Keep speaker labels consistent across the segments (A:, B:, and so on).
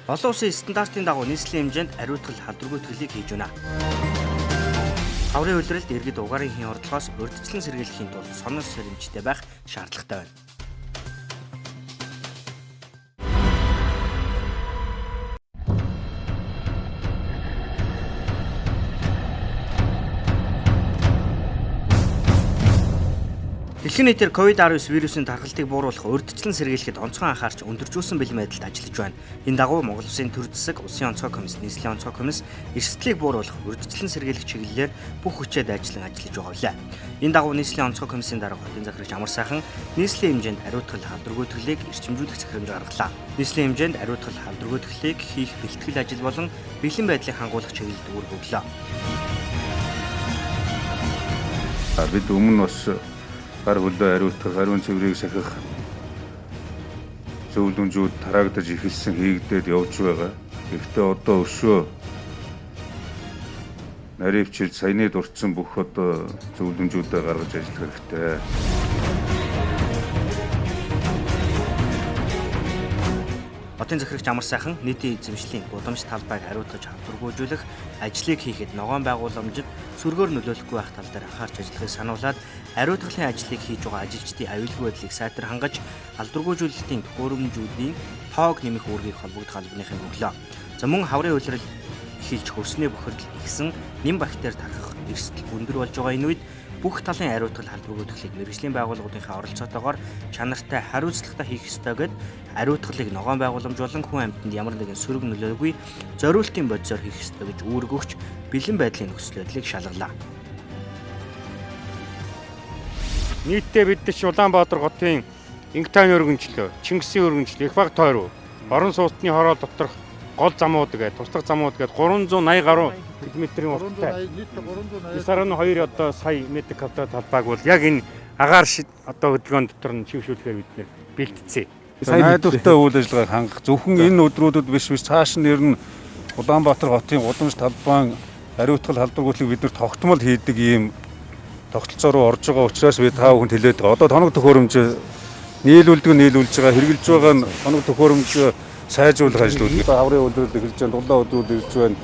A: Олон улсын стандартын дагуу нийслэлийн хэмжээнд ариутгал халдваргүй төлөвийг хийж байна. Хаврын улиралд иргэд угаарын хийн ордлогоос урьдчилан сэргийлэхийн тулд сонор сэрэмжтэй байх шаардлагатай байна. Дэлхийн нийтээр COVID-19 вирусын тархалтыг бууруулах урьдчилан сэргийлэхэд онцгой анхаарч өндөржүүлсэн бэлэн байдалд ажиллаж байна. Энэ дагуу Монгол Улсын төр засаг, Улсын онцгой комисс, нийслэлийн онцгой комисс эрсдлийг бууруулах урьдчилан сэргийлэх чиглэлээр бүх хүчээр ажиллаж байгаа билээ. Энэ дагуу нийслэлийн онцгой комиссийн дарга хотын захирагч Амар сайхан нийслэлийн хэмжээнд ариутгал халдваргүй төрлийг эрчимжүүлэх захирамж гаргалаа. Нийслэлийн хэмжээнд ариутгал халдваргүй төрлийг хийх бэлтгэл ажил болон бэлэн байдлыг хангуулах чиглэлд үүрэг өглөө.
B: Бид өмнө бас гар хөлөө ариутгах, ариун цэврийг сахих зөвлөмжүүд тараагдаж эхэлсэн, хийгдээд явж байгаа. Гэхдээ одоо өшөө нарийн хичээл саяны дурдсан бүх одоо зөвлөмжүүдээ гаргаж ажиллах хэрэгтэй.
A: Хотын захирагч Амар сайхан нийтийн эзэмшлийн гудамж талбайг хариуцаж халдваргүйжүүлэх ажлыг хийхэд ногоон байгууламжид сүргээр нөлөөлөхгүй байх тал дээр анхаарч ажиллахыг сануулад ариутгалын ажлыг хийж байгаа ажилчдын аюулгүй байдлыг сайтар хангаж халдваргүйжүүлэлтийн төхөөрөмжүүдийн тоог нэмэх үүргийг холбогдох албаныхын өглөө. За мөн хаврын улирал эхэлж хөрснөө бохирдол ихсэн нэм бактери тархах эрсдэл өндөр болж байгаа энэ үед бүх талын ариутгал халдваргүй төрлийг мэргэжлийн байгууллагуудынхаа оролцоотойгоор чанартай хариуцлагатай хийх ёстой гэд ариутгалыг ногоон байгууламж болон хүн амьтанд ямар нэгэн сөрөг нөлөөгүй зориултын бодисоор хийх ёстой гэж үүрэг өгч бэлэн байдлын нөхцөл байдлыг шалгалаа.
C: Нийтдээ бид нар Улаанбаатар хотын Ингтаны өргөнчлөө, Чингисийн өргөнчлөө, Их баг тойруу, орон сууцны хороо доторх гол замууд гэдэг, туслах замууд гэдэг 380 гаруй км-ийн урттай. 9.2 одоо сая метр квадрат талбайг бол яг энэ агаар одоо хөдөлгөөн дотор нь чившүүлэхээр бид нэр бэлтцээ.
B: Найдвартай үйл ажиллагааг хангах зөвхөн энэ өдрүүдэд биш цааш нь ер нь Улаанбаатар хотын гудамж талбайн ариутгал халдваргүйтлийг бид нар тогтмол хийдэг ийм тогтолцоо руу орж байгаа учраас бид таа бүхэнд хэлээд байгаа. Одоо тоног төхөөрөмж нийлүүлж байгаа, хэрэгжилж байгаа тоног төхөөрөмж сайжруулах ажлууд. Хаврын улирал эхэлж байна, дулаан өдрүүд эхэлж байна.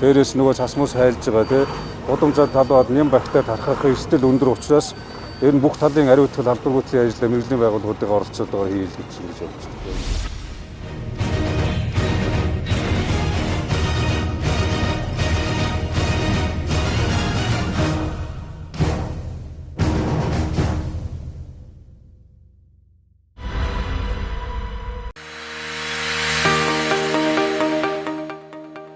B: Дээрээс нөгөө цасмус хайлж байгаа тий. Гудамжаар талбайд нэм бактери тархах эрсдэл өндөр учраас ер нь бүх талын ариутгал халдваргүйтгэлийн ажлаа мэргэжлийн байгууллагуудыг оролцоод байгаа хийх гэж бодож байна.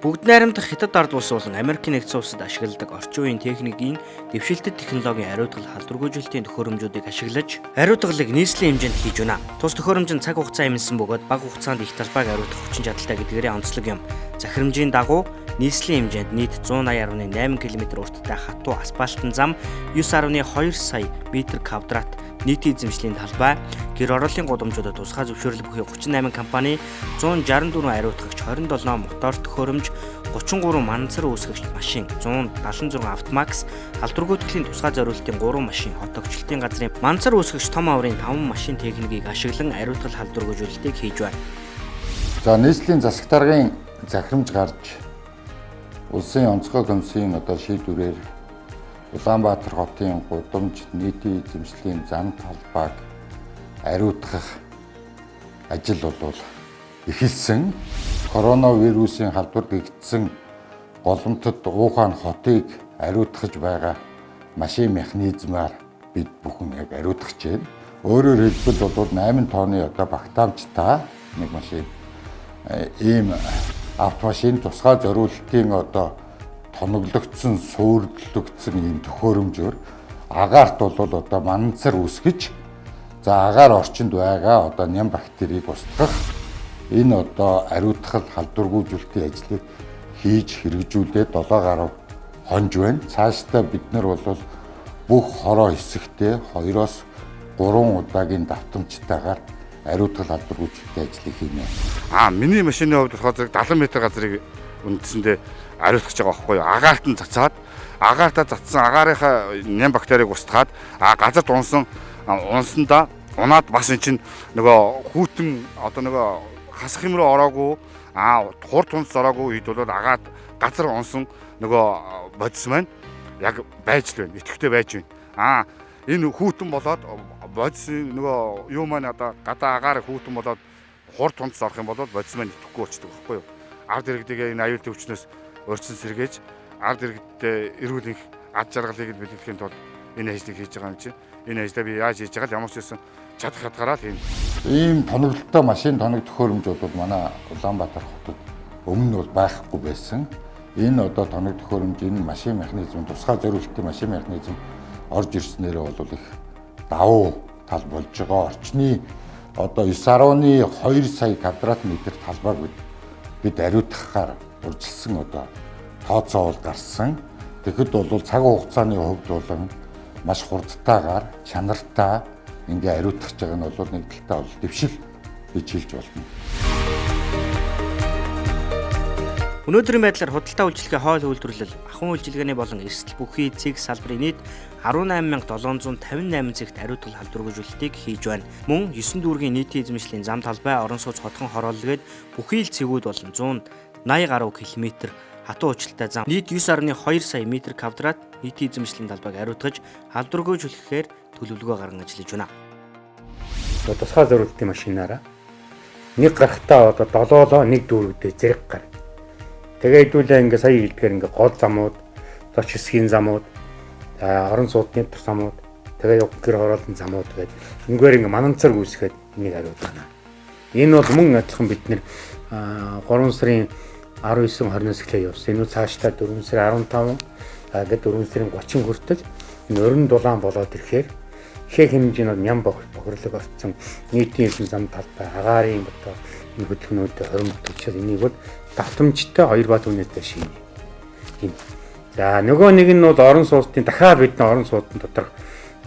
A: Бүгд найрамдах Хятад ард улс болон Америкийн нэгдсэн улсад ашигладаг орчин үеийн техникийн дэвшилтэт технологийн ариутгал халдваргүйжүүлэлтийн төхөөрөмжүүдийг ашиглаж ариутгалыг нийслэлийн хэмжээнд хийж байна. Тус төхөөрөмж нь цаг хугацаа эмэлсэн бөгөөд бага хугацаанд их талбайг ариутгах хүчин чадалтай гэдгээрээ онцлог юм. Захирамжийн дагуу нийслэлийн хэмжээнд нийт 180.8 км урттай хатуу асфальтын зам 9.2 сая метр квадрат нийтийн эзэмшлийн талбай, гэр ороолын гудамжуудад тусгай зөвшөөрөл бүхий 38 компани, 164 ариутгагч, 27 мотор төхөөрөмж, 33 мандцар үүсгэгч машин, 176 автомакс, халдваргүй төслийн тусгай зориултын 3 машин, хот төвчлөлтийн газрын мандцар үүсгэгч том аврын 5 машин техникийг ашиглан ариутгал халдваргүйжүүлэлтийг хийж байна.
D: За нийслэлийн засаг даргын захирамж гарч улсын онцгой комиссийн шийдвэрээр Улаанбаатар хотын гудамж нийтийн эзэмшлийн зам талбайг ариутгах ажил бол эхэлсэн. Коронавирусын халдвар гэгдсэн голомтод Ухаан хотыг ариутгах байгаа машин механизмаар бид бүхэн яг ариутгах гэж байна. Өөрөөр хэлбэл 8 тонны багтаамжтай нэг машин ийм автомашин тусгай зориултын тоноглогдсон, суурдлагдсан ийм төхөөрөмжөөр агаарт бол мандцар үүсгэж агаар орчинд байгаа нэм бактерийг устгах энэ ариутгал халдваргүйжүүлэлтийн ажлыг хийж хэрэгжүүлээд 7 гаруй хонж байна. Цаашдаа бид нар бол бүх хороо хэсэгтээ 2-оос 3 удаагийн давтамжтайгаар ариутгал халдваргүйжүүлэлтийн ажлыг хийнэ.
C: Миний машины хувьд болохоор 70 м газрыг үндсэндээ ариутгах байгаа байхгүй юу? Агаарт нь цацаад, агаарта цацсан агаарынхаа нэм бактерийг устгаад, газарт унсандаа унаад бас эн чинь нөгөө хүүтэн хасах юм руу ороогүй
E: хурд тунц зороогүй үед бол агаад газар онсон нөгөө бодис маань яг байж л байна. Итгэвтэй байж байна. Энэ хүүтэн болоод бодис нөгөө юу маань одоо гадаа агаар хүүтэн болоод хурд тунц орох юм бол бодис маань итгэхгүй болчихдог байхгүй юу? Ард иргэдээ энэ аюултай өвчнөөс өрчсөн сэргээж ард иргэдтэй эрүүл энх ад жаргалыг бэлтгэхийн тулд энэ ажлыг хийж байгаа юм чинь. Энэ ажлаа би яаж хийж байгаа л ямар ч байсан чадах хадгараа л хийнэ.
D: Ийм тоноглолтой машин тоног төхөөрөмж бол манай Улаанбаатар хотод өмнө бол байхгүй байсан. Энэ одоо тоног төхөөрөмж, энэ машин механизм, тусгай зориултын машин механизм орж ирснээрээ бол их давуу тал болж байгаа. Орчны одоо 9.2 сая квадрат метр талбайг бид ариутгахаар урьдчилсан одоо тооцоо бол гарсан. Тэгэхэд бол цаг хугацааны хувьд бол маш хурдтайгаар, чанартай ингээ ариутгах байгаа нь бол нэг талтай бол дэвшил гэж хэлж болно.
A: Өнөөдрийн байдлаар худалдаа үйлчлэгээ хоол үйлдвэрлэл, ахуйн үйлчилгээний болон эрсдэл бүхий цэг салбарын нийт 18758 цэгт ариутгал халдваргүйжүүлэлтийг хийж байна. Мөн 9 дүүргийн нийтийн эзэмшлийн зам талбай, орон сууц хотхон хорооллгээд бүхий л цэгүүд болон 180 гаруй км хатуу уучлалтай зам нийт 9.2 сая метр квадрат нийтийн эзэмшлийн талбайг ариутгаж халдваргүйжүүлэхээр төлөвлөгөө гарган ажиллаж байна.
C: Тусгай зориултын машинаараа нэг гарахтаа одоо долоолоо нэг дүүрэгдээ зэрэг гар. Тэгээ хэдүүлээ ингээ сая хэлдгээр ингээ гол замууд, точ хэсгийн замууд, орон сууцны замууд, тэгээ гэр хороолтын замууд гэдэг энэгээр ингээ мананцар үүсгээд энийг хариулна. Энэ бол мөн адилхан бид нэр 3 сарын 19-20-оос эхлээ явсан. Энэ цаашдаа 4 сарын 15 гээд 4 сарын 30 хүртэл энэ өрн дулаан болоод ирэхээр ихэнх хэмжээнд ням бохирлог орцсон нийтийн эзэн зам талбай, агаарын одоо энэ хөдөлгөөнүүдэд хоримтлуулчихад энийг бол давтамжтай 2 бат үнэтэй шинэ. Энэ. За нөгөө нэг нь бол орон сууцны дахиад бидний орон сууцны дотор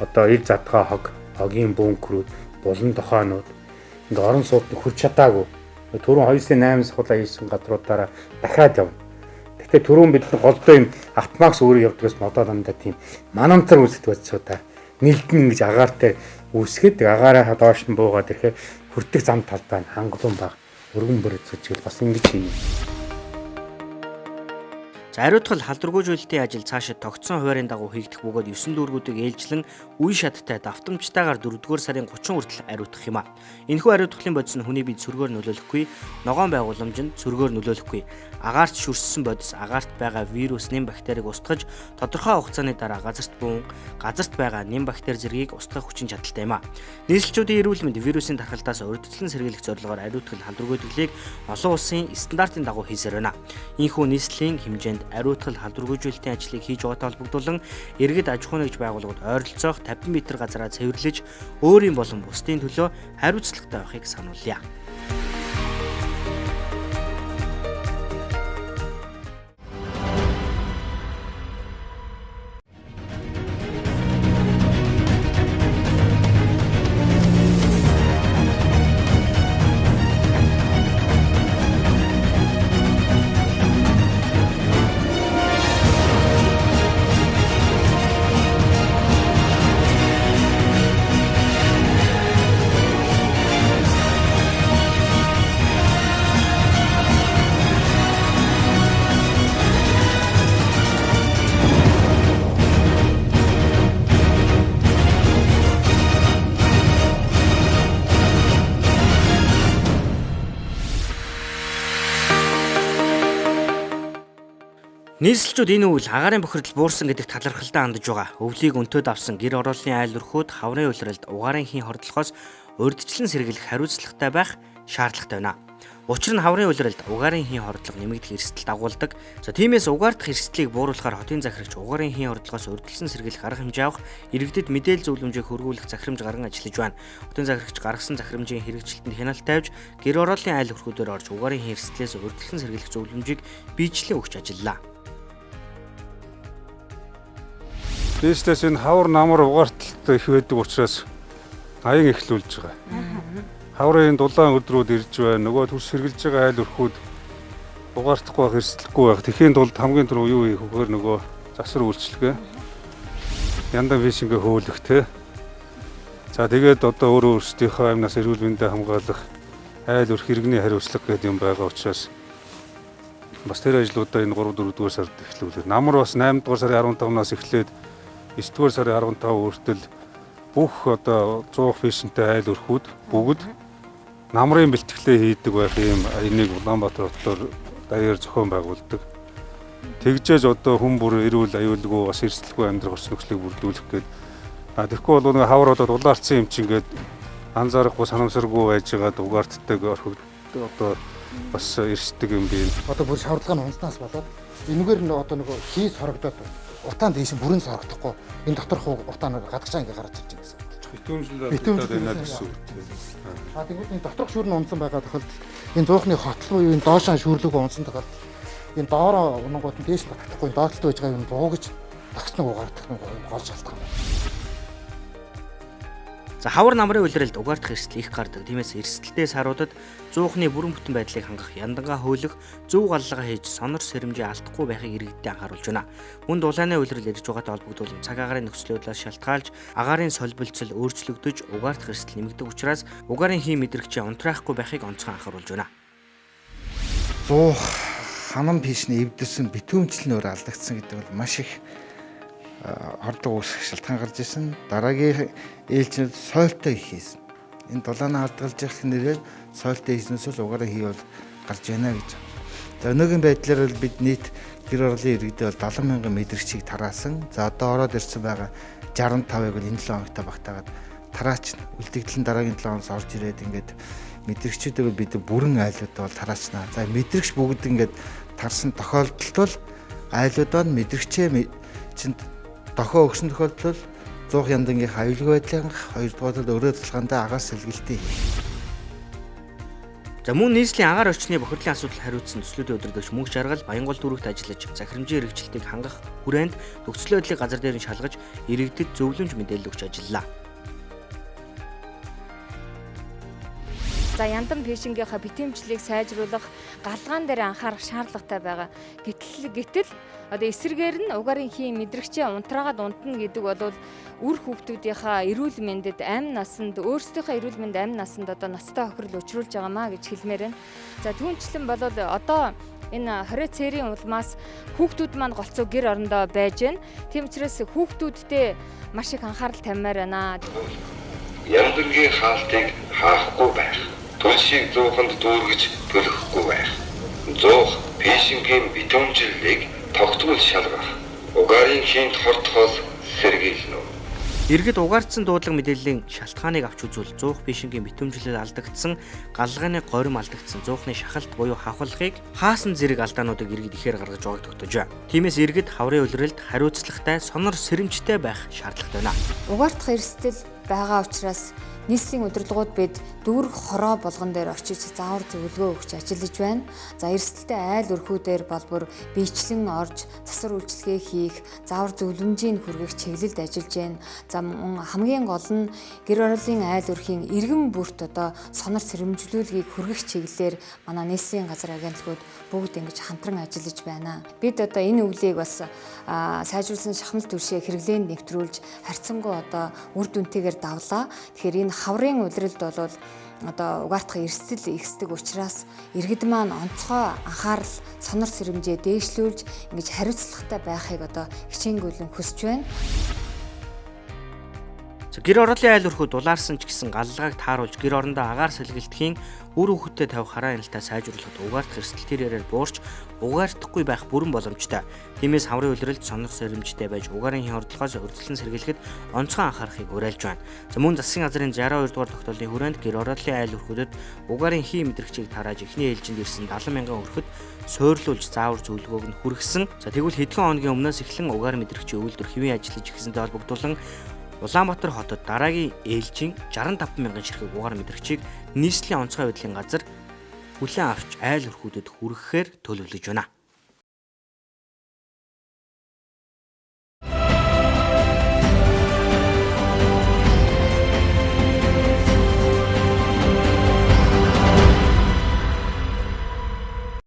C: одоо ил задгаа хогийн бункерүүд, булан тохойнууд ингээ орон сууцны хүрч чадаагүй. Түрүүн 2.8 сахуулаа хийсэн гадруудаараа дахиад явна. Гэхдээ түрүүн бид голдоо юм автомакс өөрөө явдгаас модоо дандаа тийм манамтар үүсдэг байцуудаа нэлдэн ингэж агаартай үүсгээд агаараа доош нь буугаад ирэхээр хүртэх зам талбай нь хангалуун баг өргөн бүрэлдэхүүн бас ингэж хийнэ.
A: За ариутгал халдваргүйжүүлэлтийн ажил цаашид тогтсон хуваарийн дагуу хийгдэх бөгөөд 9 дүүргүүдийг ээлжлэн үе шаттай давтамжтайгаар 4-р сарын 30 хүртэл ариутгах юм а. Энэхүү ариутгахын бодис нь хүний биед сөргөөр нөлөөлөхгүй, ногоон байгууламжинд сөргөөр нөлөөлөхгүй. Агаарт шүрссэн бодис агаарт байгаа вирус, нэм бактерийг устгаж тодорхой хугацааны дараа газарт буун, газарт байгаа нэм бактери зэргийг устгах хүчин чадалтай юм а. Нийслэлчүүдийн эрүүл мэнд вирусын тархалтаас урьдчилан сэргийлэх зорилгоор ариутгал халдваргүйдэглийг олон улсын стандартын дагуу хийсээр байна. Ийхүү нийслэлийн хэмжээнд ариутгал халдваргүйжүүлэлтийн ажлыг хийж байгаатай холбогдуулан иргэд аж ахуйн нэгж байгууллагууд ойролцоох 50 м газараа цэвэрлэж өөрийн болон бусдын төлөө хариуцлагатай байхыг сануулъя. Нийслэлчүүд энэ үйл агаарын бохирдол буурсан гэдэгт талархалтай хандж байгаа. Өвлийг өнтөд авсан гэр орооллын айл өрхүүд хаврын улиралд угаарын хийн хордлохоос урьдчилан сэргийлэх хариуцлагатай байх шаардлагатай байна. Учир нь хаврын улиралд угаарын хийн хордлого нэмэгдэх эрсдэл дагуулдаг. За тиймээс угаардах эрсдлийг бууруулахаар хотын захирагч угаарын хийн хордлогоос урьдчилан сэргийлэх арга хэмжээ авах, иргэдэд мэдээлэл зөвлөмжийг хөрвүүлэх захирамж гарган ажиллаж байна. Хотын захирагч гаргасан захирамжийн хэрэгжилтэнд хяналт тавьж гэр орооллын айл өрхүүдээр орж угаарын хийн эрсдлээс урьдчилан сэргийлэх зөвлөмжийг биечлэн өгч ажиллаа.
B: Дээшлээс энэ хавар намар угаарталтай их байдаг учраас аян эхлүүлж байгаа. Хаврын дулаан өдрүүд ирж байна. Нөгөө төрс хэрглэж байгаа айл өрхүүд угаартахгүй байх, эрсдлэхгүй байх. Тэхийн тулд хамгийн түрүү юу хийх вэхээр нөгөө засвар үйлчлэгээ. Яндан фишингээ хөөлөх те. За тэгээд одоо өөрөө өөрсдийнхөө амнаас эрүүл мэндэ хамгаалах айл өрх иргэний хариуцлага гэдэг юм байгаа учраас бас тэр ажлуудаа энэ 3-4 дугаар сард эхлүүлээ. Намар бас 8 дугаар сарын 15-наас эхлээд 9 дугаар сарын 15 хүртэл бүх одоо 100 фишнтэй айл өрхүүд бүгд намрын бэлтгэлээ хийдэг байх юм энийг Улаанбаатар хотоор даяар зохион байгуулдаг. Тэгжээж одоо хүн бүр эрүүл аюулгүй бас эрсдэлгүй амьдрах орчин нөхцөлийг бүрдүүлэх гээд тэгэхгүй бол нэг хавар одоо улаарцсан юм чинь ингээд анзаарахгүй санамсаргүй байж байгаа угаартдаг орхигд одоо бас эрсдэг юм би.
F: Одоо бүр шавардлага нь унснаас болоод энэгээр нь одоо нөгөө хий сорогдоод утаан дээш бүрэн сорогдохгүй энэ доторх утаанаар гадагшаа ингээ гарч ирж байгаа гэсэн.
B: Битүүмжлэл байна гэсэн үг.
F: Тэгвэл энэ доторх шүүр нь унсан байгаа тохиолдолд энэ зуухны хотл буюу энэ доошоо шүүрлүүг унсан тохиолдолд энэ доороо унгууд нь дээш батхгүй доотлолт байж байгаа юм буугаж тагсныг угаардах нь гол шалтгаан байна.
A: За хавар намрын улиралд угаардах эрсдэл их гардаг. Тиймээс эрсдэлтэй саруудад зуухны бүрэн бүтэн байдлыг хангах, яндангаа хөөлөх, зөв галлага хийж сонор сэрэмжээ алдахгүй байхыг иргэдэд анхааруулж байна. Мөн дулааны улирал ирж байгаатай холбогдуулан цаг агаарын нөхцөлийн байдлаас шалтгаалж агаарын солбилцол өөрчлөгдөж угаардах эрсдэл нэмэгдэх учраас угаарын хий мэдрэгчээ унтраахгүй байхыг онцгой анхааруулж байна.
F: 100 ханам пишний эвдэрсэн битүүмжлэнөөр алдагдсан гэдэг бол маш их хордог үүсэх шалтгаан гарч ирсэн. Дараагийн ээлжинд сойлтой их хийсэн. Энэ дулаанаа алдгалж явах нэрээр сойлтой хийснээс угаараа хий бол гарч байна гэж. За өнөөгийн байдлаар бол бид нийт гэр оролын иргэдээ бол 70,000 мэдрэгчийг тараасан. За одоо ороод ирсэн байгаа 65-ыг бол энэ 7 хоногтой багтаагаад тараачна. Үлдэгдэл нь дараагийн 7 хоногт орж ирээд ингээд мэдрэгчүүдээ бид бүрэн айлуудаа бол тараачна. За мэдрэгч бүгд ингээд тарсан тохиолдолд бол айлуудаа мэдрэгчээ чинь дохоо өгсөн тохиолдолд 100 яндангийн аюулгүй байдлын 2 дугаарт өөрөө цалгаандаа агаар сэлгэлтээ хийх.
A: За мөн нийслэлийн агаар орчны бохирлын асуудал хариуцсан төслүүдийн өдөртөгч мөнх жаргал Баянгол дүүрэгт ажиллаж захирамжийн хэрэгжилтийг хангах хүрээнд нөхцөлийн байдлыг газар дээр нь шалгаж иргэдэд зөвлөмж мэдээлэл өгч ажиллалаа.
G: За яндан фишингийнхаа битэмжлийг сайжруулах, галгаан дээр анхаарах шаардлагатай байгаа. Гэтэл одоо эсрэгээр нь угаарын хий мэдрэгчээ унтраагаад унтна гэдэг бол үр хүүхдүүдийнхаа эрүүл мэндэд амь насанд өөрсдийнхөө эрүүл мэнд амь насанд одоо ноцтой хохирол учруулж байгаамаа гэж хэлмээр байна. За түүнчлэн бол одоо энэ 20 цэрийн улмаас хүүхдүүд маань голцоо гэр орондоо байж байна. Тийм учраас хүүхдүүдтэй маш их анхаарал тавьмаар байна.
H: Яндангийн хаалтыг хаахгүй байх. Түлшийг зууханд дүүргэж төлөхгүй байх. Зуух фишингийн битүүмжлэлийг тогтмол шалгах. Угаарын хийнд хортхол сэргийлнэ.
A: Иргэд угаардсан дуудлага мэдээллийн шалтгааныг авч үзвэл зуух фишингийн битүүмжлэлд алдагдсан, галгааны горим алдагдсан зуухны шахалт буюу хавхалгыг хаасан зэрэг алдаануудыг иргэд ихээр гаргаж байгааг тогтоож байна. Тиймээс иргэд хаврын улиралд хариуцлагатай, сонор сэрэмжтэй байх шаардлагатай байна.
G: Угаардах эрсдэл байгаа учраас нийслэлийн удирдлагууд бид дүүрэг хороо болгон дээр очиж заавар зөвлөгөө өгч ажиллаж байна. За эрсдэлтэй айл өрхүүдээр бол бүр биечлэн орж засвар үйлчилгээ хийх, заавар зөвлөмжийг хүргэх чиглэлд ажиллаж байна. За хамгийн гол нь гэр оролийн айл өрхийн иргэн бүрт одоо сонор сэрэмжлүүлгийг хүргэх чиглэлээр манай нийслэлийн газар агентлагууд бүгд ингэж хамтран ажиллаж байна. Бид одоо энэ өвлийг бас сайжруулсан шахмал түвшээ хэрэглээнд нэвтрүүлж харьцангуй одоо үр дүнтэйгээр давлаа. Тэгэхээр энэ хаврын улиралд бол одоо угаартах эрсдэл ихсдэг учраас иргэд маань онцгой анхаарал, сонор сэрэмжээ дээшлүүлж ингэж хариуцлагатай байхыг одоо хичээнгүйлэн хүсэж байна.
A: Гэр ороолын айл өрхүүд улаарсан ч гэсэн галлагааг тааруулж гэр орондоо агаар сэлгэлтхийн үр хүүхэдтэй тавих хараа яналтаа сайжруулахад угаардах эрсдэл тэрээр буурч угаардахгүй байх бүрэн боломжтой. Тиймээс хаврын улиралд сонор сэрэмжтэй байж угаарын хин хордлогоос урьдчилан сэргийлэхэд онцгой анхаарахыг уриалж байна. За мөн засгийн газрын 62 дугаар тогтоолын хүрээнд гэр ороолын айл өрхүүдэд угаарын хий мэдрэгчийг тарааж эхний ээлжинд ирсэн 70,000 өрхөд суйрлуулж заавар зөвлөгөөг нь хүргэсэн. За тэгвэл хэдхэн хоногийн өмнөөс эхлэн угаар мэдрэгчийн үйлдвэр хэвийн ажиллаж ихсэнтэй холбогдуулан Улаанбаатар хотод дараагийн ээлжийн 65,000 ширхэг угаар мэдрэгчийг нийслэлийн онцгой байдлын газар хүлээн авч айл өрхүүдэд хүргэхээр төлөвлөж байна.